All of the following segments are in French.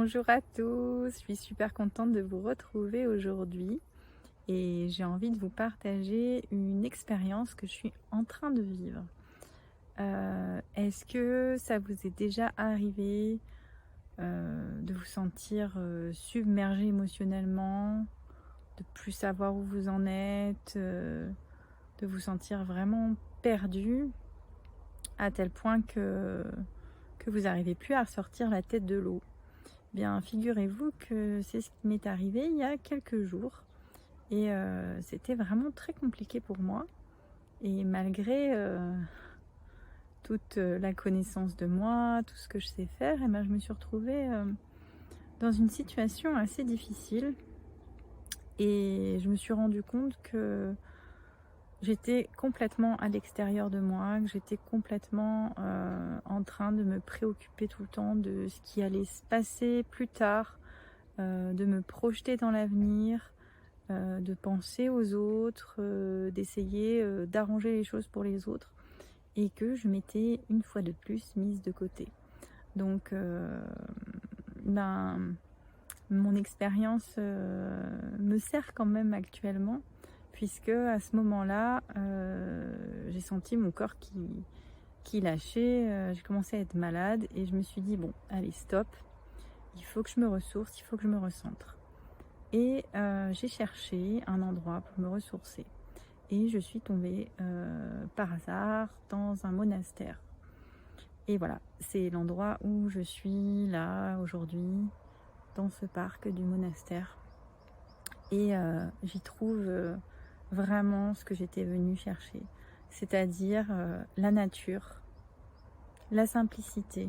Bonjour à tous, je suis super contente de vous retrouver aujourd'hui et j'ai envie de vous partager une expérience que je suis en train de vivre. Est-ce que ça vous est déjà arrivé de vous sentir submergé émotionnellement, de plus savoir où vous en êtes, de vous sentir vraiment perdu à tel point que vous n'arrivez plus à ressortir la tête de l'eau? Bien, figurez-vous que c'est ce qui m'est arrivé il y a quelques jours et c'était vraiment très compliqué pour moi et malgré, toute, la connaissance de moi, tout ce que je sais faire et ben, je me suis retrouvée, dans une situation assez difficile et je me suis rendu compte que j'étais complètement à l'extérieur de moi, que j'étais complètement, en train de me préoccuper tout le temps de ce qui allait se passer plus tard, de me projeter dans l'avenir, de penser aux autres, d'essayer, d'arranger les choses pour les autres et que je m'étais une fois de plus mise de côté. Donc ben, mon expérience, me sert quand même actuellement puisque à ce moment-là, j'ai senti mon corps qui lâchait, j'ai commencé à être malade et je me suis dit: «Bon, allez stop, il faut que je me ressource, il faut que je me recentre». Et j'ai cherché un endroit pour me ressourcer et je suis tombée, par hasard dans un monastère et voilà, c'est l'endroit où je suis là aujourd'hui, dans ce parc du monastère et j'y trouve, vraiment ce que j'étais venue chercher. C'est-à-dire, la nature, la simplicité.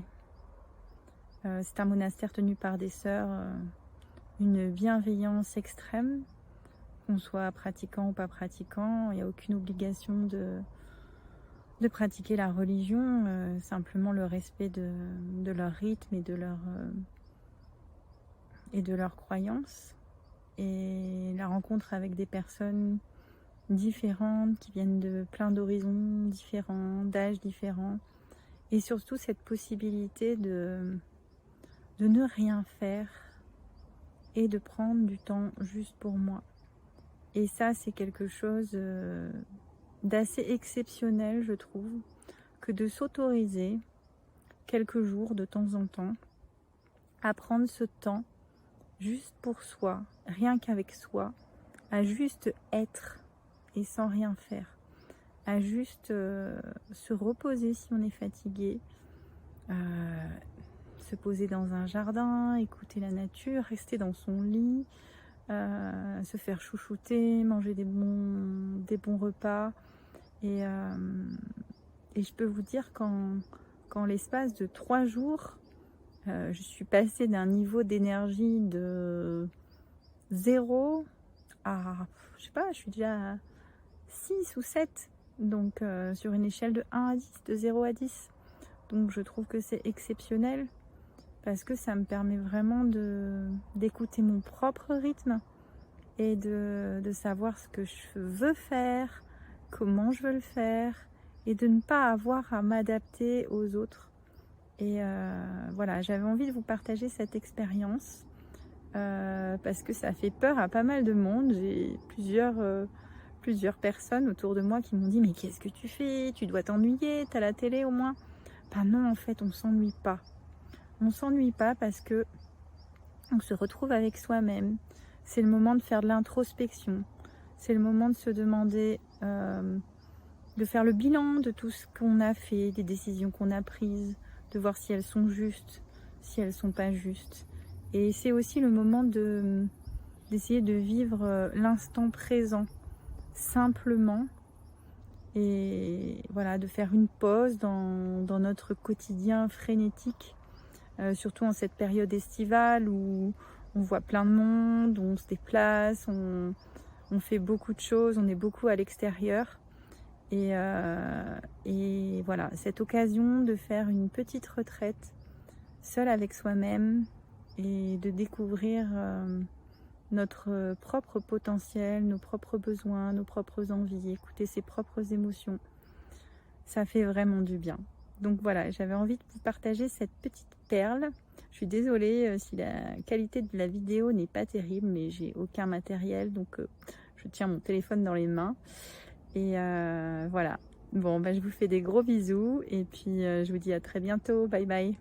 C'est un monastère tenu par des sœurs, une bienveillance extrême. Qu'on soit pratiquant ou pas pratiquant, il n'y a aucune obligation de pratiquer la religion, simplement le respect de leur rythme et de leurs croyances. Et la rencontre avec des personnes différentes qui viennent de plein d'horizons différents, d'âges différents. Et surtout cette possibilité de ne rien faire et de prendre du temps juste pour moi. Et ça, c'est quelque chose d'assez exceptionnel, je trouve, que de s'autoriser quelques jours de temps en temps à prendre ce temps juste pour soi, rien qu'avec soi, à juste être et sans rien faire, à juste se reposer si on est fatigué, se poser dans un jardin, écouter la nature, rester dans son lit, se faire chouchouter, manger des bons repas. Et, et je peux vous dire qu'en l'espace de 3 jours, je suis passée d'un niveau d'énergie de 0 à, je sais pas, je suis déjà à 6 ou 7. Donc sur une échelle de 1 à 10, de 0 à 10. Donc je trouve que c'est exceptionnel parce que ça me permet vraiment d'écouter mon propre rythme et de savoir ce que je veux faire, comment je veux le faire et de ne pas avoir à m'adapter aux autres. Et voilà, j'avais envie de vous partager cette expérience parce que ça fait peur à pas mal de monde. J'ai plusieurs personnes autour de moi qui m'ont dit: mais qu'est-ce que tu fais? Tu dois t'ennuyer, t'as la télé au moins. Ben non, en fait, on s'ennuie pas. On s'ennuie pas parce que on se retrouve avec soi-même. C'est le moment de faire de l'introspection. C'est le moment de se demander, de faire le bilan de tout ce qu'on a fait, des décisions qu'on a prises, de voir si elles sont justes, si elles sont pas justes. Et c'est aussi le moment d'essayer de vivre l'instant présent, simplement. Et voilà, de faire une pause dans notre quotidien frénétique, surtout en cette période estivale où on voit plein de monde, on se déplace, on fait beaucoup de choses, on est beaucoup à l'extérieur. Et voilà, cette occasion de faire une petite retraite seule avec soi-même et de découvrir notre propre potentiel, nos propres besoins, nos propres envies, écouter ses propres émotions. Ça fait vraiment du bien. Donc voilà, j'avais envie de vous partager cette petite perle. Je suis désolée si la qualité de la vidéo n'est pas terrible, mais j'ai aucun matériel, donc je tiens mon téléphone dans les mains. Et voilà. Bon, bah, je vous fais des gros bisous et puis je vous dis à très bientôt. Bye bye.